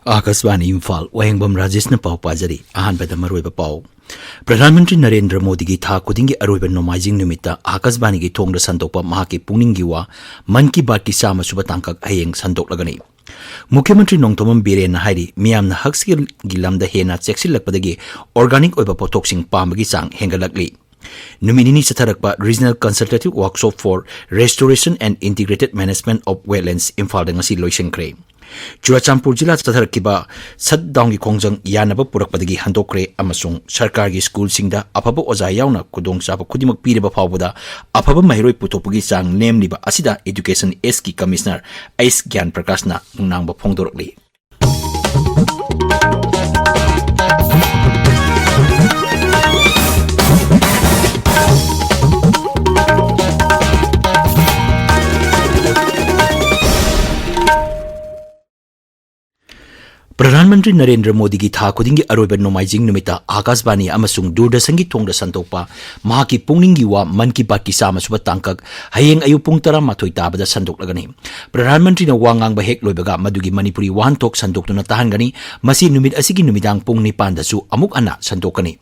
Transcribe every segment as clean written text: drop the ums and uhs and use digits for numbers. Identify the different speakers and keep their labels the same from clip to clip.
Speaker 1: Akasvani Imphal, Wahengbam Rajesh na pau pajari, ahan bada maroiba pau. Pradhanmantri Narendra Modi gi tha kudingi aroiba nomaijing numita Akasvani gi thongda santokpa mahaki pungningi wa Man ki Baat ki sama suba tangkak hayeng santoklagani. Mukhyamantri Nongthomam Biren hairi miyamna hakski gi lamda hena cheksilakpadagi organic oiba potoksing pambagi sang hengalakli. Numinini Satarakpa Regional Consultative Workshop for Restoration and Integrated Management of Wetlands Imphal ngasi loisenkre. Churachampur Jilla Satarakiba Satdowngi Kongjang Yanaba Purakpadagi Handokre Amasung Sarkargi School Singda Apaba Oza Yauna Kudong Sapa Kudimak Piriba Pawada Apaba Mahiroi Putopugi Sang Nameliba Asida Education Eski Commissioner Ais Gyan Prakashna Nangba Pongdorokli. Pradhanmantri Narendra Modi gi tha kudingi aroiba nomaijing numita Akasvani amasung Doordarshangi thongda santokpa mahaki pungningi wa Man ki Baat ki sama suba tangkak hayeng ayu pung 12 tabada santoklagani. Pradhanmantri na wangang ba hek loibaga madugi Manipuri wahantok santoktuna tahangani masi numit asigi numidang pung 9 dasu amuk ana santokani.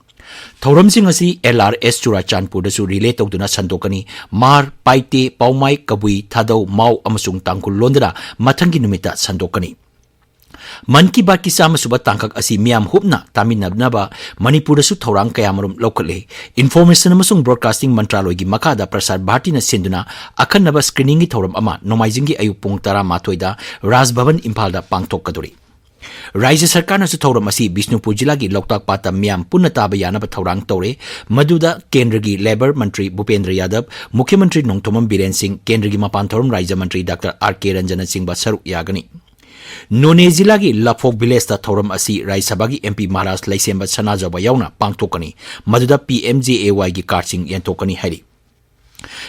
Speaker 1: Thauramsing asi LRS Churachandpur dasu relay tawduna santokani Mar Paite Paumai Kabui Thadau Mau amasung Tangkul Londra mathangi numita santokani. Man ki Baat ki sama suba tangkak asi miyam hupna taminabnaba Manipur su thorang kayamarum lokale information amasung broadcasting mantraloy gi makada prasar bharti na sinduna akhanaba screening gi thoram ama nomaijing gi ayu pung 12 da Raj Bhavan Imphal da pangthok kaduri. Raja Sarkar na su thoram asi Bishnupur Jilla gi Loktak Pata miyam punna taba yanaba thorang tore maduda Kendra gi Labor Mantri Bhupendra Yadav Mukhyamantri Nongthomam Biren Singh Kendra gi Mapan Thoram Raja Mantri Dr. R.K. Ranjana Singh ba saruk yagani. None Zilla gi Lapok Village ta thoram asi Rai Sabha gi MP Maharaj Laisemba Sanajaba yauna pangthokani maduda PMJAY gi karching yentokani hari.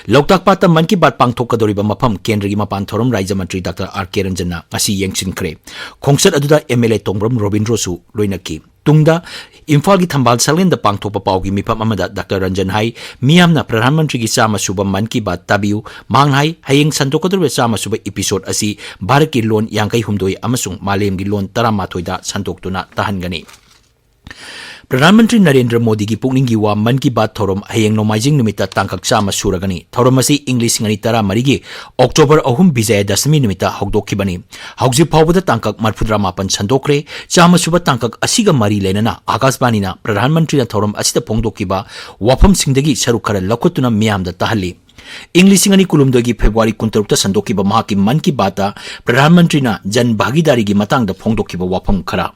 Speaker 1: Loktak Pata Man ki Baat pangthokadoriba mafam Kendra gi Mapan Thoram Raja Mantri Dr. R.K. Ranjana asi yengsinkre. Khongsat aduda MLA Tongbram Robindro su loinaki. Tungda Imphal gi Thambal Salen da pangthokpa paugi mifam amada Dr. Ranjan hai miyamna Pradhanmantri gi sama suba Man ki Baat tabiu manghai hayeng santokadoriba sama suba episode asi Bharat ki lon yangkai humdoi amasung malem gi lon 13 da santoktuna tahangani. Pradhanmantri Narendra Modi gi pukningi wa Man ki Baat thorom hayeng nomaijing numita tangkak sama suragani. Thorom asi English ngani 13 gi October 3 Bijaya Dashami numita hogdokkibani. Hauji phawbada tangkak 38 sandokre chama suba tangkak asiga mari lenana Akasvani na Pradhanmantri na thorom asida phongdokkiba wafam singdagi saruk khara lakhutuna miyamda tahalli. English ngani kulumdogi February 16 ta sandokkiba mahaki Man ki Baat ta Pradhanmantri na jan bhagidari gi matangda phongdokkiba wafam khara.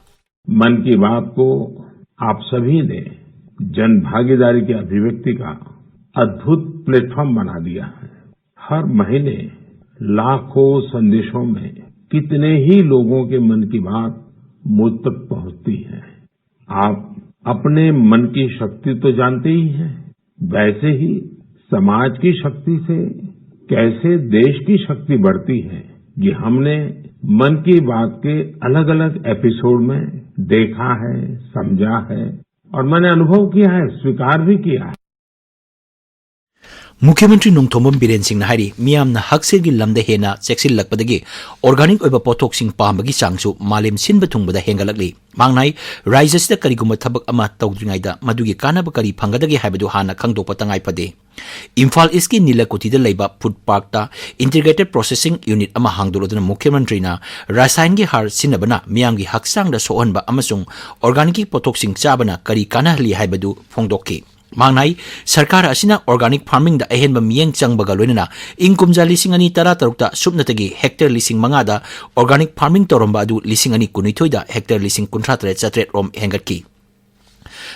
Speaker 2: मन की बात को आप सभी ने जन भागीदारी की अभिव्यक्ति का अद्भुत प्लेटफॉर्म बना दिया है। हर महीने लाखों संदेशों में कितने ही लोगों के मन की बात मुझ तक पहुंचती है। आप अपने मन की शक्ति तो जानते ही हैं, वैसे ही समाज की शक्ति से कैसे देश की शक्ति बढ़ती है, ये हमने मन की बात के अलग अलग एपिसोड में देखा है, समझा है और मैंने अनुभव किया है, स्वीकार भी किया है।
Speaker 1: Mukhyamantri Nongthomam Biren Singh na hari miyamna haksir gi lamda hena cheksil lakpadagi organic oiba pothok sing pambagi changsu malem sinba thungbada hengalakli mangnai rises da kariguma thabak ama tawdringai da madugi kanaba kari phangadagi haibadu hana khangdokpa tangai pade. Imphal iski Nilakuti da leiba food park ta integrated processing unit ama hangdoloduna Mukhyamantri na rasayan gi har sinabana miyam gi haksang da sohanba amasung organic pothok sing chabana kari kanahli haibadu phongdokki. Mangnai Sarkar asina organic farming da ahenba miyeng changbaga loinana ingkumja 2013 ta subnatagi hectare 5,000 da organic farming toromba adu 2019 da hectare 53 rom hengatki.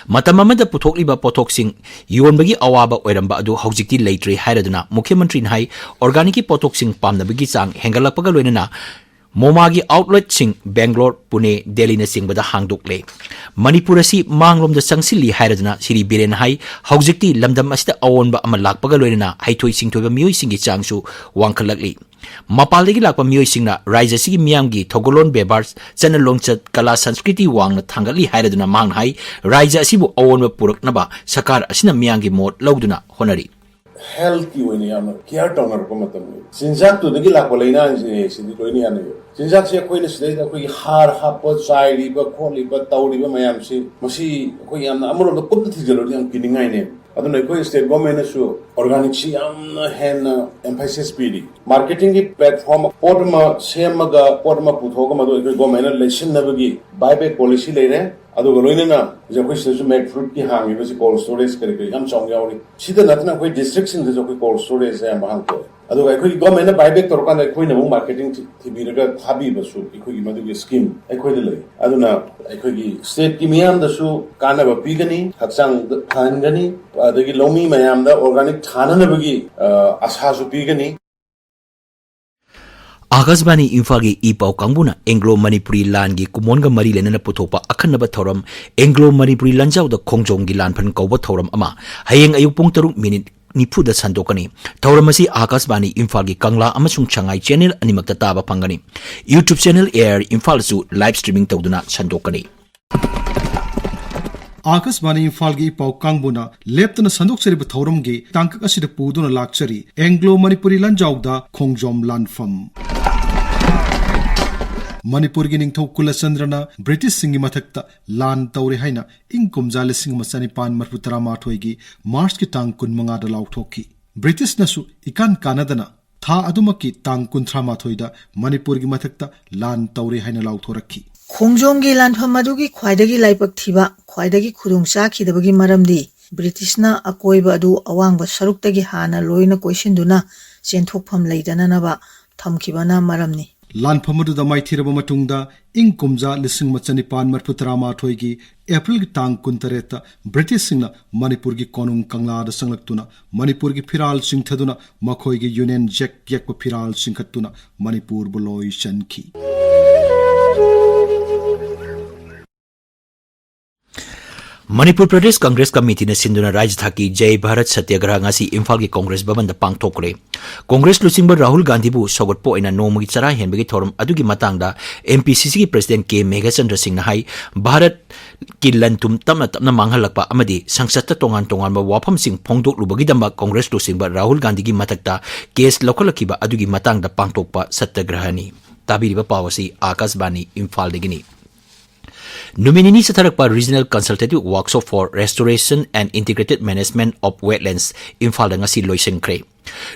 Speaker 1: Matam amada puthokliba pothoksing yonbagi awaba oiramba adu haujikti leitre hairaduna Mukhyamantri hai organic pothoksing pamnabagi chang hengalakpaga loinana Momagi outlet sing Bangalore, Pune, Delhi na singbada hangdokle. Manipur asi manglom da sangsili hairaduna siri Biren hai haujikti lamdam asida awonba ama lakpaga loinana haithoi singthoiba miyoi singi changsu wangkhalakli. Mapaldagi lakpa miyoi singna raija sigi miyamgi thogolon bebar chana longchat kala sanskriti wangna thangali hairaduna manghai raija asibu awonba puraknaba sakar asina miyangi mot lawduna honari.
Speaker 3: Health की वही नहीं आना क्या टॉनर को मतलब नहीं सिंचाई तो देखिए लाख बोले ना सिंधी कोई नहीं आने चिंजाक से कोई नस्ले दा कोई हार हाप चाइरी ब खोली ब तौरी ब मयाम से मसी कोई याम अमरो द कुप थि जलो याम किनिंगाई ने अदुन कोई स्टेट गवर्नमेंट सु ऑर्गेनिक सी याम हेन एम्फेसिस पीडी मार्केटिंग की प्लेटफॉर्म पोर्टमा सेमगा पोर्टमा पुथोगा मदो कोई गवर्नमेंट लेसन नबगी बायबैक पॉलिसी लेरे अदुग लोइनेना जो कोई सिजु मेक फ्रूट की हांगी बसी कोल्ड स्टोरेज करके याम चौंग यावरी सिदा नतना कोई डिस्ट्रिक्ट सिंग जो कोई कोल्ड स्टोरेज है महंग को अदुग कोई गवर्नमेंट बायबैक तोरकान कोई नमु मार्केटिंग थिबिरगा थाबी बसु कोई मदुगी स्कीम कोई दले अदुना कोई स्टेट की मियाम दसु कानब पीगनी हक्सांग फानगनी अदुगी लोमी मयाम दा ऑर्गेनिक थाननबगी आशासु पीगनी
Speaker 1: आकाशवाणी इम्फाल की ई पाव कांगबुना एंग्लो मणिपुरी लान की कुमोनगा मरी लेना पुथोपा अखन्नब थौरम एंग्लो मणिपुरी लानजाउदा खोंजोंग की लानफन कौब थौरम अमा हयेंग अयुक पुंग 3 निफुदा संदोकनी थौरम असी आकाशवाणी इम्फाल की कंगला अमसुंग छंगाई चैनल अनिमक्ता ताबा फंगनी यूट्यूब चैनल एयर इम्फाल सु लाइव स्ट्रीमिंग तौदुना संदोकनी
Speaker 4: आकाशवाणी इम्फाल की पाव कांगबुना लेप्तना संदोकसरिब थौरम की तांकक असिद पुदुना लाक्चरी एंग्लो मणिपुरी लानजाउदा खोंजोम लानफम मणिपुर की निंगथौ कुलचंद्रना ब्रिटिश सिंह मथक्ता लान तौरे हाइना इंग कुमजा 1938 की मार्च की तांग 15 लाउथोकी ब्रिटिश नसु इकान कानदना था अदुमकी तांग 38 मणिपुर की मथक्ता लान तौरे हाइना लाउथोरखी
Speaker 5: खोंजोंगी लानफम अदुगी ख्वाइदगी लाइपक थिबा ख्वाइदगी खुदुंगचा खिदबगी मरमदी ब्रिटिशना अकोइबा अदु अवांगबा सरुक्तगी हाना लोइना कोइसिनदुना चेंथोकफम लेदननबा थमखिबना मरमनी
Speaker 4: लानफमदुदा माइथिरब मतुंगदा इंग कुमजा 1948 की अप्रैल की तांग 19 ब्रिटिश सिंह मणिपुर की कोनुंग कंगलाद संगलक्तुना मणिपुर की फिराल सिंथदुना मखोई की यूनियन जैक यक फिराल सिंखतुना मणिपुर बुलोई शनखी
Speaker 1: मणिपुर प्रदेश कांग्रेस कमिटी ने सिंधुना राज्य की जय भारत सत्याग्रह इम्फाल की कांग्रेस भवन पांगथोकरे कांग्रेस लुचिंग राहुल गांधी सौगटपो नोमगी चरा हेनबगी थौरम अदुगी मातांगदा एमपीसीसी की प्रेसिडेंट के मेघचंद्र सिंह हाई भारत की लंतुम तमना तमना मांगहलकपा अमदी संसद तोंगान तोंगान वाफम सिंह फोंदोकलुबगीदम कांग्रेस लुचिंग राहुल गांधी की मथक्ता केस लौखलखिबा अदुगी मातांगदा पांगथोकपा सत्याग्रहनी ताबिरिबा पावसी आकाशवाणी इम्फाल देगिनी Numinini Satarapa Regional Consultative Workshop for Restoration and Integrated Management of Wetlands Imphal ngasi loisenkre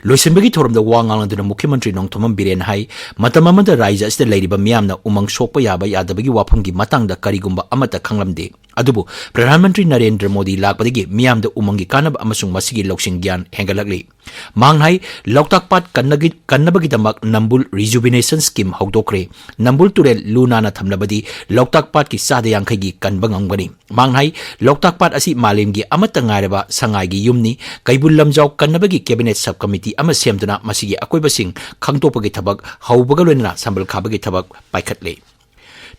Speaker 1: loisenbagi thorom da wangang duna Mukhyamantri Nongthomam Biren hai matam amada raija asida leiriba miyamna umang sokpa yaba yadabagi wafam gi matang da karigumba amata khanglamde adubu Pradhan Mantri Narendra Modi lakpadagi miyamda umangi kanab amasung masigi loksing gyan hengalakli mangnai loktak pat kannabagi damak Nambul Rejuvenation Scheme hogdokre Nambul Turel Lunana thamnabadi loktak pat ki sada yangkhai gi kanbangangani mangnai loktak pat asi malim gi amata ngaireba sangai gi yumni kaibul lamjau kannabagi cabinet subcommittee ama semduna masigi akoibasing khangtopagi thabak haubaga loina sambal khabagi thabak paikhatle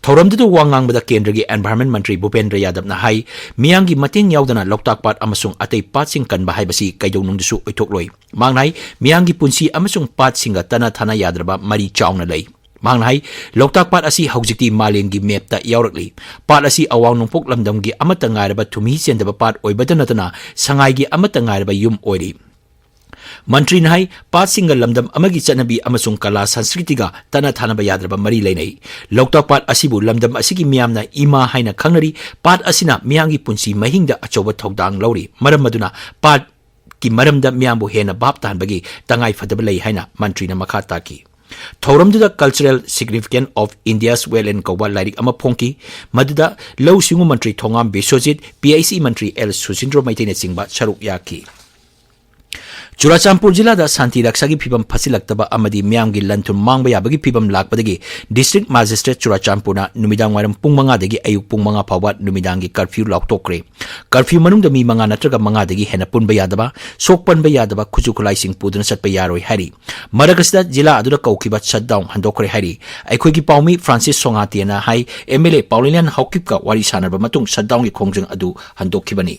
Speaker 1: थौरमदु वांगांगबदा केंद्र की environment मंत्री भूपेंद्र यादव ना high मियांगी मतेंग यावदना Loktak पाट अमसुंग अतै पाटसिंग कनबा हाइबसी कैदौनुंगदसु ओइथोकलोय मांगनाय मियांगी पुंसी अमसुंग पाटसिंगा तना थाना याद्रबा मरी चावना लई मांगनाय लोकताक पाट असी हौजिकती मालेंगी मैपता यावरकली पाट असी अवांग नोंपोक लमदमगी अमता ngairaba थुमी चेंदबा पाट ओइबदा नतना संगाईगी अमता ngairaba युम ओइरी मंत्री नाई पाट सिंग लमदम अमगी चनबी अमसुंग कला संस्कृतिगा तना थानबा याद्रबा मरी लेनै लोकताक पाट असिबु लमदम असिगी मियामना इमा हाइना खंगनरी पाट असिना मियांगी पुंसी महिंगदा अचौबा थौदांग लौरी मरम मदुना पाट की मरमदा मियांबु हेना बाप तानबगी तंगाई फदबा लई हाइना मंत्रीना मखा ताकी थौरमदुदा कल्चरल सिग्निफिकेंट ऑफ इंडियास वेलएंड कौबा लाइरिक अमा फोंकी मदुदा लौ सिंगु मंत्री थोंगाम बिश्वजित पीआईसी मंत्री एल सुसिंद्रो मैतेने चिंगबा सरुक याकी चुराचांपुर जिला शांति रक्षा की फिबम फसिलक्तबा अमदी मियांगी लंथुन मांगबा याबगी फिबम लाकपदगी डिस्ट्रिक्ट मजिस्ट्रेट चुराचांपुरना नुमिदांग वारम पुंग मंगादगी अयुक पुंग मंगा फावबा नुमिदांगी कर्फ्यू लॉकटोकरे कर्फ्यू मनुंगदा मी मंगा नत्रगा मंगादगी हेना पुनबा यादबा सोकपनबा यादबा खुजु खुलाइसिंग पुदुना चटपा यारोय हारि मरगसदा जिला अदुदा कौखिबा शटडाउन हंदोकरे हारि अखोगी पाउमी फ्रांसिस सोंगातिना हाई एमएलए पाउलिनियन हॉकिपका वारी सानरबा मतुंग शटडाउन की खोंजंग अदु हंदोखिबनी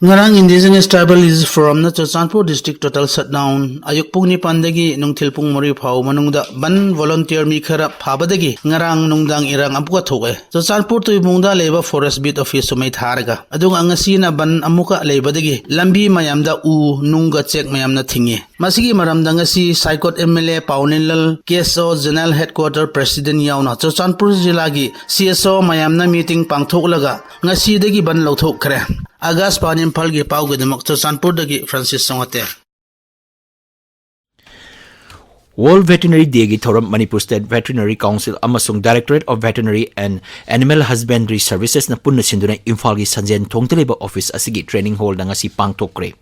Speaker 6: Ngarang Indigenous Tribal Leaders Forum na Churachandpur District total shutdown ayuk pung ni pandagi nungthil pung mari phau manungda ban volunteer mi khara phabadagi ngarang nungdang irang apuka thoke Churachandpur tuibungda leba forest bit office sumai tharaga adung angasi na ban amuka lebadagi lambi mayamda u nungga check mayamna thingi masigi maramda ngasi Saikot MLA Paunilal KSO General Headquarter President yauna Churachandpur jilagi CSO mayamna meeting pangthoklaga ngasi dagi ban lauthok khare Agas pan Imphal gi pau gidamok Churachandpur dagi Francis Songate
Speaker 1: World Veterinary Day gi thoram Manipur State Veterinary Council amasung Directorate of Veterinary and Animal Husbandry Services na punna sinduna Imphal gi Sanjen Thongteleba Office asigi training hall da ngasi pangthokre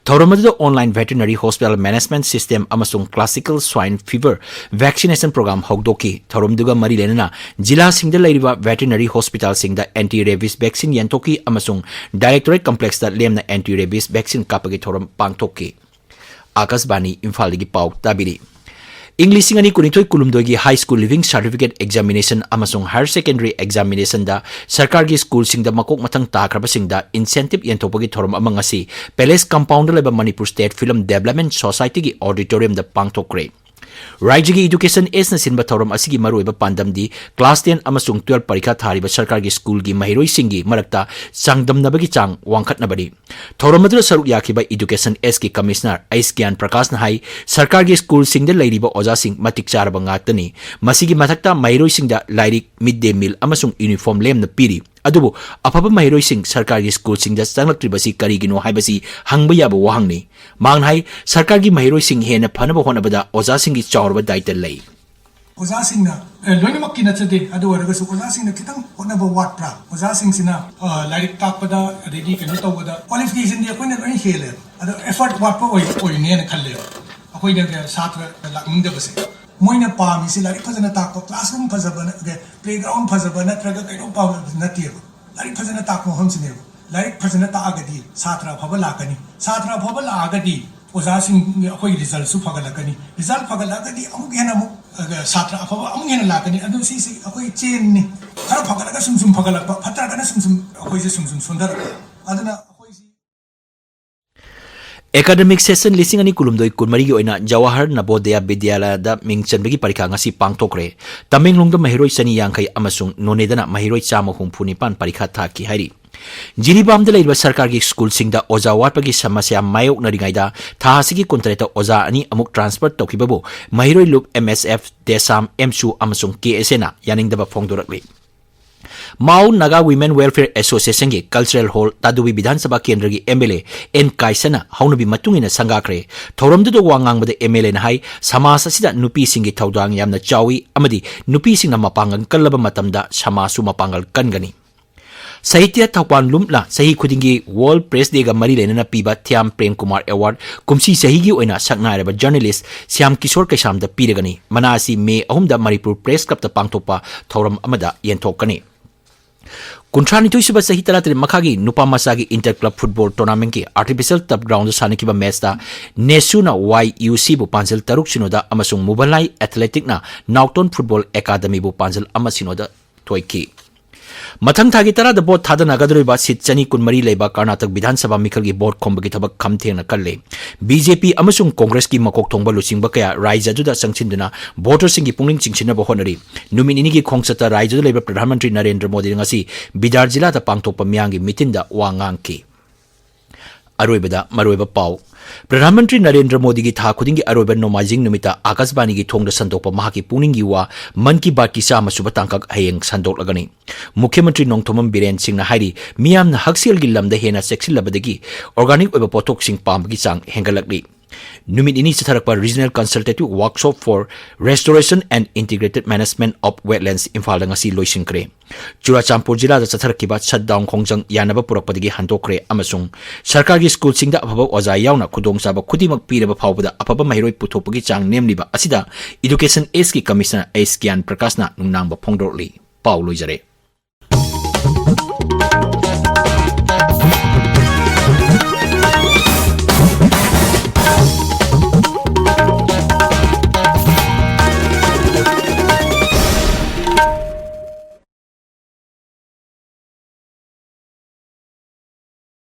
Speaker 1: thoram adu online veterinary hospital management system amasung classical swine fever vaccination program hogdoki thoram duga mari lenana jila singda leiriba veterinary hospital singda anti rabies vaccine yantoki amasung Directorate complex da lemna anti rabies vaccine kapagi thoram pangthokki Akasbani Imphal gi pau tabiri English singani kunitoi kulumdoi gi high school living certificate examination amasung higher secondary examination da sarkar gi school singda makok mathang takraba singda incentive yentopagi thoram amangasi Palace compound leba Manipur State Film Development Society gi auditorium da pangthokre Rajagi Education is na sinba thoram asigi maruiba pandam di class 10 amasung 12 parikha thariba sarkar gi school gi mahiroi singi marakta sangdamnabagi chang wangkhatnabadi thoram adu saruk yakiba Education S ki commissioner Aisgyan Prakash na hai sarkar gi school singda leiriba oja sing matik charaba ngaktani masigi mathakta mahiroi singda lairik midday meal amasung uniform lem na piri adubu apaba mahiroi sing sarkar gi school singda changlaktribasi karigino haibasi hangba yaba wahangni manghai sarkar gi mahiroi sing hena phanaba honabada oja sing gi chawrba daita lei
Speaker 7: oja sing na loinamak ki nachade adu waraga su oja sing na kitang honaba watpra oja sing sina lairik takpada ready keno tawada qualification di akoina loi hele adu effort watpa oi ne na khalle akoina ga satra lakmingda base moina pami si lairik phajana takpa classroom phajabana playground phajabana traga kaino pa natiyeba lairik phajana takpa homsine lairik phajana ta agadi satra phaba lakani satra phaba lagadi oja sing akoi result su phagalakani result phagalakadi amuk hena amuk satra phaba amuk hena lakani adu si akoi chain ni khara phagalaka sum phagalakpa phatra kana sum akoi je sum sundar aduna
Speaker 1: Academic session lising ani kulumdoi kunmari gi oina Jawahar Navodaya Vidyalaya da mingchanbagi parikha ngasi pangthokre Tamenglong da mahiroi sani yangkai amasung Nonedana mahiroi chama humphunipan parikha thaki hairi Jiribam da leiba sarkar gi school singda oja watpagi samasya mayok narigaida thasigi kontrata oja ani amuk transfer tokibabo mahiroi luk MSF Desam MSU amasung KSN yaningdaba phongdorakli Mau Naga Women Welfare Association gi Cultural Hall Tadubi Bidhan Sabha Kendra gi MLA N Kaisana haunubi matungina sangakre thoramdu do wangang bade MLA na hai samas asida nupi singi thaudang yamna chawi amadi nupi singna mapangan kallaba matamda samasu mapangal kangani Sahitya Thaupan Lumla Sahi Khudingi World Press Day ga mari lenana piba Thiam Prem Kumar Award kumsi sahi gi oina saknairaba journalist Syam Kishore Kaisham da piragani manasi May 3 da Manipur Press Club ta pangthopa thoram amada yenthokani Kuntrani tu suba sahi talatri makagi nupa masagi inter club football tournament ki artificial turf ground sani kiba match ta Nesuna YUC bu pansel taruk sinoda amasung Mubalai Athletic na Nauton Football Academy bu pansel amasinoda toiki Mathang thagi tara da bot thada nagadroi ba sit chani kunmari leiba Karnataka Vidhan Sabha mikal gi bot khombagi thabak khamtheng na kalle BJP amasung Congress ki makok thongba luchingba kaya raija juda sangchinduna voter singi pungling chingchina ba honari numinini gi khongchata raija leiba Pradhan Mantri Narendra Modi ngasi Bidar jila ta pangthokpa miyangi mitinda wangang ki Aroibada maroiba pau Pradhan Mantri Narendra Modi gi tha khudingi aroiba nomajing numita Akasbani gi thongda sandokpa mahaki pungningi wa man ki baat ki sama suba tangkak hayeng sandok lagani Mukhyamantri Nongthomam Biren Singh na hairi miyam na haksel gi lamda hena seksilabadagi organic oiba potok sing pambagi chang hengalakli Numit ini satharakpa Regional Consultative Workshop for Restoration and Integrated Management of Wetlands Imphal da ngasi loisingkre Churachandpur jila da satharakiba shutdown khongjang yanaba purakpadagi handokre amasung sarkar gi school singda afaba oja yauna khudong saba khudimak piraba phawbada afaba mahiroi puthopagi chang nemliba asida Education S ki Commissioner Aisgyan Prakash na nungnangba phongdorli Paulo Loijare